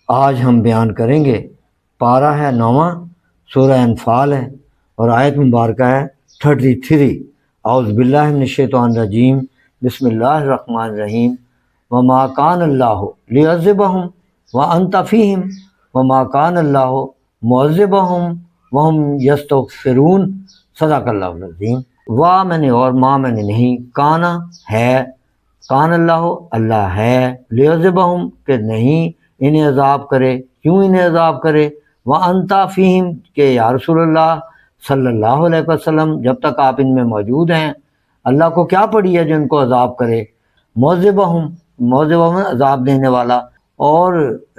آج ہم بیان کریں گے، پارہ ہے 9واں، سورہ انفال ہے اور آیت مبارکہ ہے 33۔ اعوذ باللہ من الشیطان الرجیم، بسم اللہ الرحمن الرحیم۔ وما کان اللہ لیعذبہم وانت فیہم وما کان اللہ معذبہم وہم یستغفرون۔ صدق اللہ العظیم۔ وا میں نے اور ما میں نے نہیں، کانا ہے، کان اللہ اللہ ہے، لیعذبہم کہ نہیں انہیں عذاب کرے، کیوں انہیں عذاب کرے، وانت فیہم کہ یا رسول اللہ صلی اللہ علیہ وسلم جب تک آپ ان میں موجود ہیں، اللہ کو کیا پڑی ہے جو ان کو عذاب کرے، معذبہم عذاب دینے والا، اور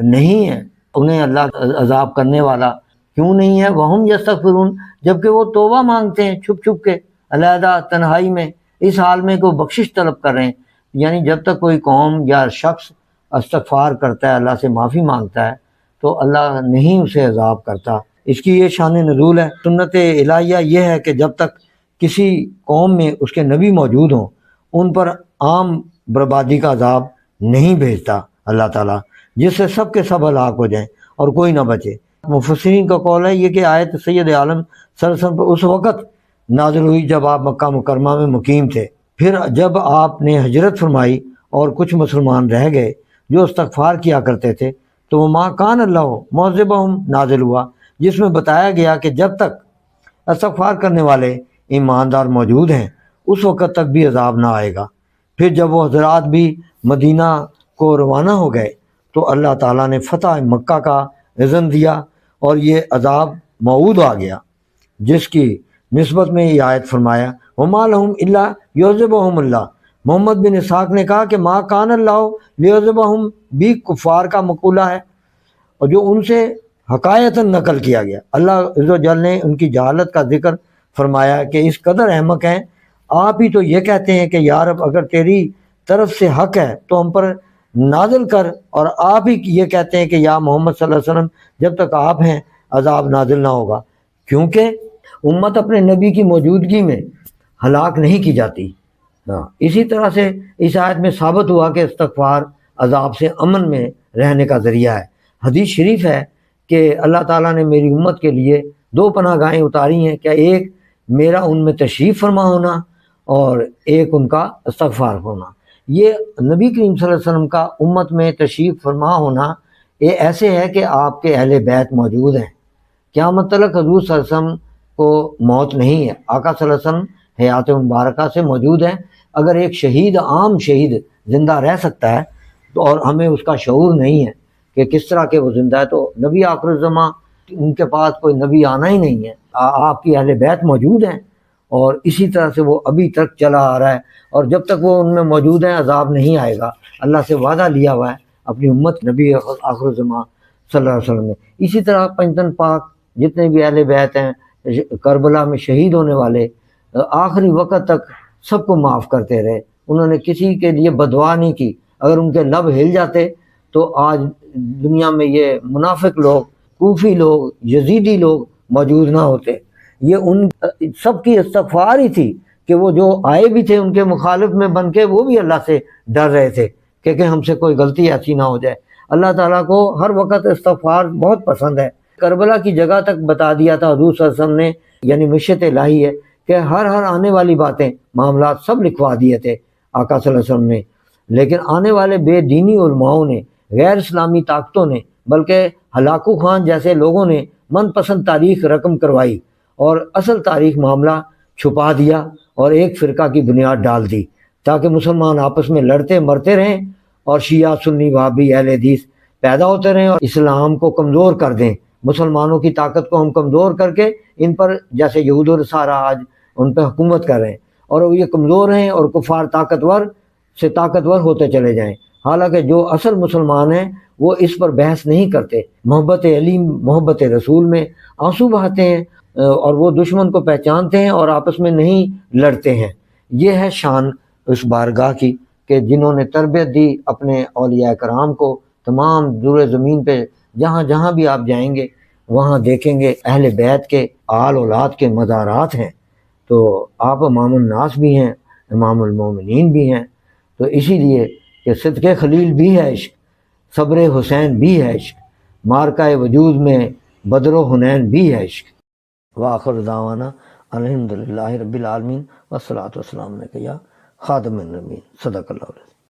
نہیں ہے انہیں اللہ عذاب کرنے والا، کیوں نہیں ہے، وہم یستغفرون جبکہ وہ توبہ مانگتے ہیں چھپ چھپ کے، علیحدہ تنہائی میں، اس حال میں کہ وہ بخشش طلب کر رہے ہیں۔ یعنی جب تک کوئی قوم یا شخص استغفار کرتا ہے، اللہ سے معافی مانگتا ہے، تو اللہ نہیں اسے عذاب کرتا۔ اس کی یہ شان نزول ہے۔ سنت الہیہ یہ ہے کہ جب تک کسی قوم میں اس کے نبی موجود ہوں، ان پر عام بربادی کا عذاب نہیں بھیجتا اللہ تعالیٰ، جس سے سب کے سب ہلاک ہو جائیں اور کوئی نہ بچے۔ مفسرین کا قول ہے یہ کہ آیت سید عالم صلی اللہ علیہ وسلم پر اس وقت نازل ہوئی جب آپ مکہ مکرمہ میں مقیم تھے۔ پھر جب آپ نے ہجرت فرمائی اور کچھ مسلمان رہ گئے جو استغفار کیا کرتے تھے، تو وما کان اللہ معذبہم نازل ہوا، جس میں بتایا گیا کہ جب تک استغفار کرنے والے ایماندار موجود ہیں اس وقت تک بھی عذاب نہ آئے گا۔ پھر جب وہ حضرات بھی مدینہ کو روانہ ہو گئے تو اللہ تعالیٰ نے فتح مکہ کا اذن دیا اور یہ عذاب موعود آ گیا، جس کی نسبت میں یہ آیت فرمایا وما لہم الا یعذبہم اللہ۔ محمد بن اسحاق نے کہا کہ ما کان اللہ لیعذبہم بھی کفار کا مقولہ ہے، اور جو ان سے حکایتاً نقل کیا گیا۔ اللہ عز و جل نے ان کی جہالت کا ذکر فرمایا کہ اس قدر احمق ہیں، آپ ہی تو یہ کہتے ہیں کہ یا رب اگر تیری طرف سے حق ہے تو ہم پر نازل کر، اور آپ ہی یہ کہتے ہیں کہ یا محمد صلی اللہ علیہ وسلم جب تک آپ ہیں عذاب نازل نہ ہوگا، کیونکہ امت اپنے نبی کی موجودگی میں ہلاک نہیں کی جاتی۔ اسی طرح سے اس آیت میں ثابت ہوا کہ استغفار عذاب سے امن میں رہنے کا ذریعہ ہے۔ حدیث شریف ہے کہ اللہ تعالیٰ نے میری امت کے لیے 2 پناہ گاہیں اتاری ہیں، کیا ایک میرا ان میں تشریف فرما ہونا اور ایک ان کا استغفار ہونا۔ یہ نبی کریم صلی اللہ علیہ وسلم کا امت میں تشریف فرما ہونا یہ ایسے ہے کہ آپ کے اہل بیت موجود ہیں، قیامت تک حضور صلی اللہ علیہ وسلم کو موت نہیں ہے، آقا صلی اللہ علیہ وسلم حیات مبارکہ سے موجود ہیں۔ اگر ایک شہید، عام شہید زندہ رہ سکتا ہے تو اور ہمیں اس کا شعور نہیں ہے کہ کس طرح کے وہ زندہ ہے، تو نبی آخر الزماں ان کے پاس کوئی نبی آنا ہی نہیں ہے۔ آپ کی اہل بیت موجود ہیں اور اسی طرح سے وہ ابھی تک چلا آ رہا ہے، اور جب تک وہ ان میں موجود ہیں عذاب نہیں آئے گا۔ اللہ سے وعدہ لیا ہوا ہے اپنی امت نبی آخر الزماں صلی اللہ علیہ وسلم نے۔ اسی طرح پنجتن پاک جتنے بھی اہل بیت ہیں، کربلا میں شہید ہونے والے، آخری وقت تک سب کو معاف کرتے رہے، انہوں نے کسی کے لیے بددعا نہیں کی۔ اگر ان کے لب ہل جاتے تو آج دنیا میں یہ منافق لوگ، کوفی لوگ، یزیدی لوگ موجود نہ ہوتے۔ یہ ان سب کی استغفار ہی تھی کہ وہ جو آئے بھی تھے ان کے مخالف میں بن کے، وہ بھی اللہ سے ڈر رہے تھے کہ ہم سے کوئی غلطی ایسی نہ ہو جائے۔ اللہ تعالیٰ کو ہر وقت استغفار بہت پسند ہے۔ کربلا کی جگہ تک بتا دیا تھا حضور صلی اللہ علیہ وسلم نے، یعنی مشیت الہی ہے کہ ہر آنے والی باتیں، معاملات سب لکھوا دیے تھے آقا صلی اللہ علیہ وسلم نے، لیکن آنے والے بے دینی علماؤں نے، غیر اسلامی طاقتوں نے، بلکہ ہلاکو خان جیسے لوگوں نے من پسند تاریخ رقم کروائی اور اصل تاریخ معاملہ چھپا دیا اور ایک فرقہ کی بنیاد ڈال دی تاکہ مسلمان آپس میں لڑتے مرتے رہیں اور شیعہ سنی وہابی اہل حدیث پیدا ہوتے رہیں اور اسلام کو کمزور کر دیں۔ مسلمانوں کی طاقت کو ہم کمزور کر کے ان پر، جیسے یہود و نصارہ آج ان پہ حکومت کر رہے ہیں، اور وہ یہ کمزور ہیں اور کفار طاقتور سے طاقتور ہوتے چلے جائیں۔ حالانکہ جو اصل مسلمان ہیں وہ اس پر بحث نہیں کرتے، محبت علی، محبت رسول میں آنسو بہاتے ہیں اور وہ دشمن کو پہچانتے ہیں اور آپس میں نہیں لڑتے ہیں۔ یہ ہے شان اس بارگاہ کی کہ جنہوں نے تربیت دی اپنے اولیاء کرام کو۔ تمام دور زمین پہ جہاں جہاں بھی آپ جائیں گے وہاں دیکھیں گے اہل بیت کے آل اولاد کے مزارات ہیں۔ تو آپ امام الناس بھی ہیں، امام المومنین بھی ہیں، تو اسی لیے کہ صدق خلیل بھی ہے عشق، صبر حسین بھی ہے عشق، مارکہ وجود میں بدر و حنین بھی ہے عشق۔ وآخر دعوانا الحمدللہ رب العالمین والصلاۃ والسلام علیک یا خاتم النبیین، صدق اللہ علیہ۔